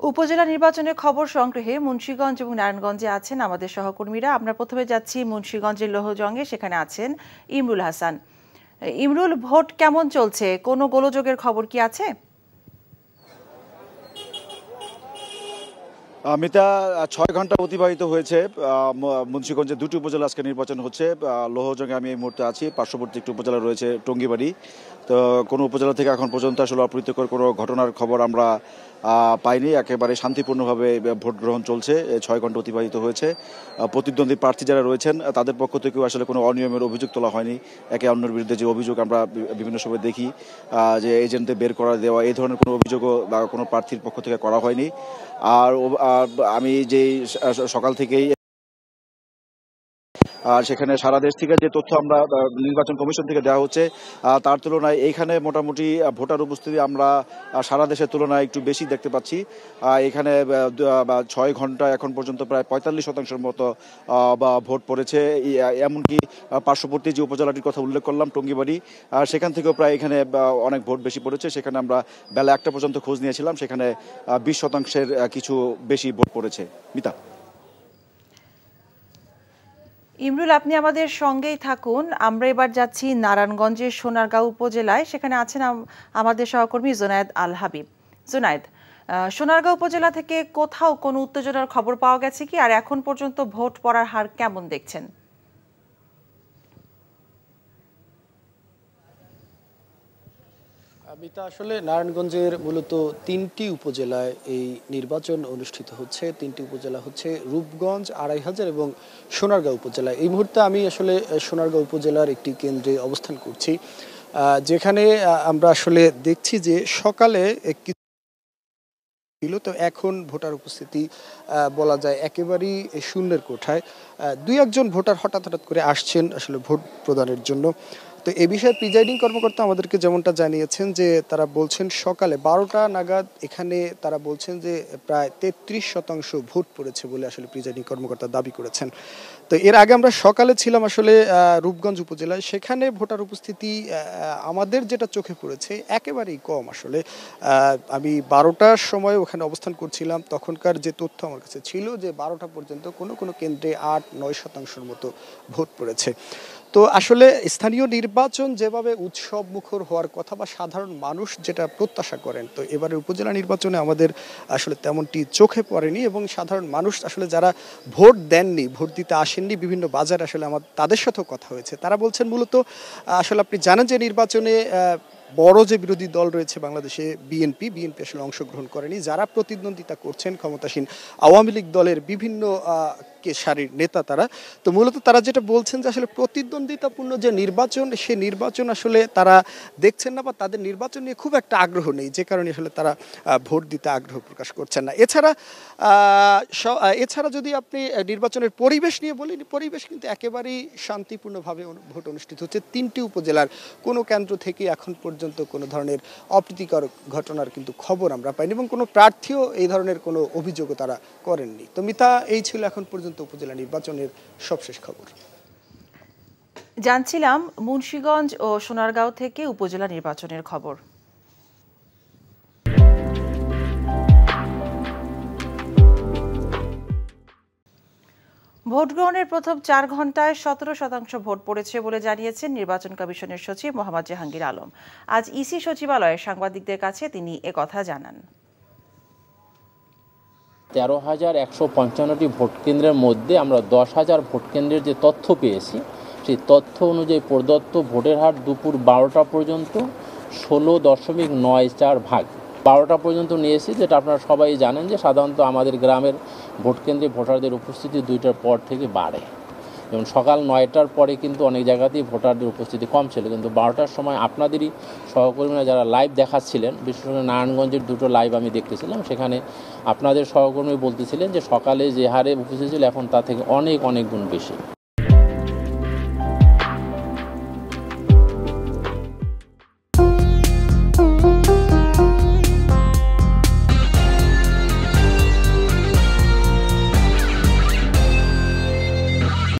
উপজেলা নির্বাচনের খবর সংগ্রহে মুন্সিগঞ্জ এবং নারায়ণগঞ্জে আছেন আমাদের সহকর্মীরা। আমরা প্রথমে যাচ্ছি মুন্সিগঞ্জের লোহজঙ্গে, সেখানে আছেন ইমরুল হাসান। ইমরুল, ভোট কেমন চলছে? কোনো গোলযোগের খবর কি আছে? মিতা ৬ ঘন্টা অতিবাহিত হয়েছে। মুন্সিগঞ্জে দুটি উপজেলা আজকে নির্বাচন হচ্ছে। লোহজঙ্গে আমি এই মুহূর্তে আছি। পার্শ্ববর্তী একটি উপজেলা রয়েছে টঙ্গিবাড়ি। তো কোনো উপজেলা থেকে এখন পর্যন্ত আসলে অপ্রীতিকর কোনো ঘটনার খবর আমরা পাইনি। একেবারে শান্তিপূর্ণভাবে ভোট গ্রহণ চলছে। ৬ ঘন্টা অতিবাহিত হয়েছে। প্রতিদ্বন্দ্বী প্রার্থী যারা রয়েছেন তাদের পক্ষ থেকেও আসলে কোনো অনিয়মের অভিযোগ তোলা হয়নি। একে অন্যের বিরুদ্ধে যে অভিযোগ আমরা বিভিন্ন সময় দেখি, যে এজেন্টদের বের করা দেওয়া, এই ধরনের কোনো অভিযোগও বা কোনো প্রার্থীর পক্ষ থেকে করা হয়নি। আর আমি যেই সকাল থেকেই সেখানে সারা দেশ থেকে যে তথ্য আমরা নির্বাচন কমিশন থেকে দেওয়া হচ্ছে, তার তুলনায় এইখানে মোটামুটি ভোটার উপস্থিতি আমরা সারা দেশের তুলনায় একটু বেশি দেখতে পাচ্ছি। এখানে ৬ ঘন্টা এখন পর্যন্ত প্রায় ৪৫% মতো ভোট পড়েছে। এমনকি পার্শ্ববর্তী যে উপজেলাটির কথা উল্লেখ করলাম টঙ্গিবাড়ি, সেখান থেকেও প্রায় এখানে অনেক ভোট বেশি পড়েছে। সেখানে আমরা বেলা ১টা পর্যন্ত খোঁজ নিয়েছিলাম, সেখানে ২০% কিছু বেশি ভোট পড়েছে। মিতা। ইমরুল, আপনি আমাদের সঙ্গেই থাকুন। আমরা এবার যাচ্ছি নারায়ণগঞ্জের সোনারগাঁও উপজেলায়, সেখানে আছেন আমাদের সহকর্মী জোনায়েদ আল হাবিব। জোনায়েদ, সোনারগাঁও উপজেলা থেকে কোথাও কোনো উত্তেজনার খবর পাওয়া গেছে কি? আর এখন পর্যন্ত ভোট পড়ার হার কেমন দেখছেন? মিতা, আসলে নারায়ণগঞ্জের মূলত ৩টি উপজেলায় এই নির্বাচন অনুষ্ঠিত হচ্ছে। ৩টি উপজেলা হচ্ছে রূপগঞ্জ, আড়াইহাজার এবং সোনারগাঁও উপজেলা। এই মুহূর্তে আমি আসলে সোনারগাঁও উপজেলার একটি কেন্দ্রে অবস্থান করছি, যেখানে আমরা আসলে দেখছি যে সকালে ছিল, তো এখন ভোটার উপস্থিতি বলা যায় একেবারেই শূন্যের কোঠায়। দুই একজন ভোটার হঠাৎ করে আসছেন আসলে ভোট প্রদানের জন্য। তো এ বিষয়ে প্রিজাইডিং কর্মকর্তা আমাদেরকে যেমনটা জানিয়েছেন যে তারা বলছেন সকালে ১২টা নাগাদ এখানে তারা বলছেন যে প্রায় ৩৩% ভোট পড়েছে বলে আসলে প্রিজাইডিং কর্মকর্তা দাবি করেছেন। তো এর আগে আমরা সকালে ছিলাম আসলে রূপগঞ্জ উপজেলায়, সেখানে ভোটার উপস্থিতি আমাদের যেটা চোখে পড়েছে একেবারেই কম। আসলে আমি ১২টার সময় ওখানে অবস্থান করছিলাম, তখনকার যে তথ্য আমার কাছে ছিল যে ১২টা পর্যন্ত কোনো কেন্দ্রে ৮-৯% মতো ভোট পড়েছে। তো আসলে স্থানীয় নির্বাচন যেভাবে উৎসব মুখর হওয়ার কথা বা সাধারণ মানুষ যেটা প্রত্যাশা করেন, তো এবারে উপজেলা নির্বাচনে আমাদের আসলে তেমনটি চোখে পড়েনি। এবং সাধারণ মানুষ আসলে যারা ভোট দেননি, ভোট দিতে আসেননি, বিভিন্ন বাজারে আসলে তাদের সাথেও কথা হয়েছে। তারা বলছেন মূলত আসলে আপনি জানেন যে নির্বাচনে বড় যে বিরোধী দল রয়েছে বাংলাদেশে, বিএনপি আসলে অংশগ্রহণ করেনি। যারা প্রতিদ্বন্দ্বিতা করছেন ক্ষমতাসীন আওয়ামী লীগ দলের বিভিন্ন সারির নেতা তারা, তো মূলত তারা যেটা বলছেন যে আসলে প্রতিদ্বন্দ্বিতাপূর্ণ যে নির্বাচন, সে নির্বাচন আসলে তারা দেখছেন না, বা তাদের নির্বাচন নিয়ে খুব একটা আগ্রহ নেই, যে কারণে আসলে তারা ভোট দিতে আগ্রহ প্রকাশ করছেন না। এছাড়া যদি আপনি নির্বাচনের পরিবেশ নিয়ে বলি, পরিবেশ কিন্তু একেবারেই শান্তিপূর্ণভাবে ভোট অনুষ্ঠিত হচ্ছে। ৩টি উপজেলার কোনো কেন্দ্র থেকে এখন পর্যন্ত কোনো ধরনের অপ্রীতিকর ঘটনার কিন্তু খবর আমরা পাইনি, এবং কোনো প্রার্থীও এই ধরনের কোনো অভিযোগও তারা করেননি। তো মিতা, এই ছিল এখন পর্যন্ত উপজেলা নির্বাচনের সবশেষ খবর। জানছিলাম মুন্সিগঞ্জ ও সোনারগাঁও থেকে উপজেলা নির্বাচনের খবর। ভোট গ্রহণের প্রথম ৪ ঘন্টায় ১৭% ভোট পড়েছে বলে জানিয়েছেন নির্বাচন কমিশনের সচিব মোহাম্মদ জাহাঙ্গীর আলম। আজ ইসি সচিবালয়ে সাংবাদিকদের কাছে তিনি একথা জানান। ১৩,১৫৫টি ভোট কেন্দ্রের মধ্যে আমরা ১০,০০০ ভোট কেন্দ্রের যে তথ্য পেয়েছি, সেই তথ্য অনুযায়ী প্রদত্ত ভোটের হার দুপুর ১২টা পর্যন্ত ১৬.৯৪%। ১২টা পর্যন্ত নিয়েছি, যেটা আপনারা সবাই জানেন যে সাধারণত আমাদের গ্রামের ভোট কেন্দ্রে ভোটারদের উপস্থিতি ২টার পর থেকে বাড়ে। যেমন সকাল ৯টার পরে কিন্তু অনেক জায়গাতেই ভোটারদের উপস্থিতি কম ছিল, কিন্তু ১২টার সময় আপনাদেরই সহকর্মীরা যারা লাইভ দেখাচ্ছিলেন, বিশেষ করে নারায়ণগঞ্জের দুটো লাইভ আমি দেখতেছিলাম, সেখানে আপনাদের সহকর্মী বলতেছিলেন যে সকালে যে হারে উপস্থিতি ছিল এখন তা থেকে অনেক গুণ বেশি।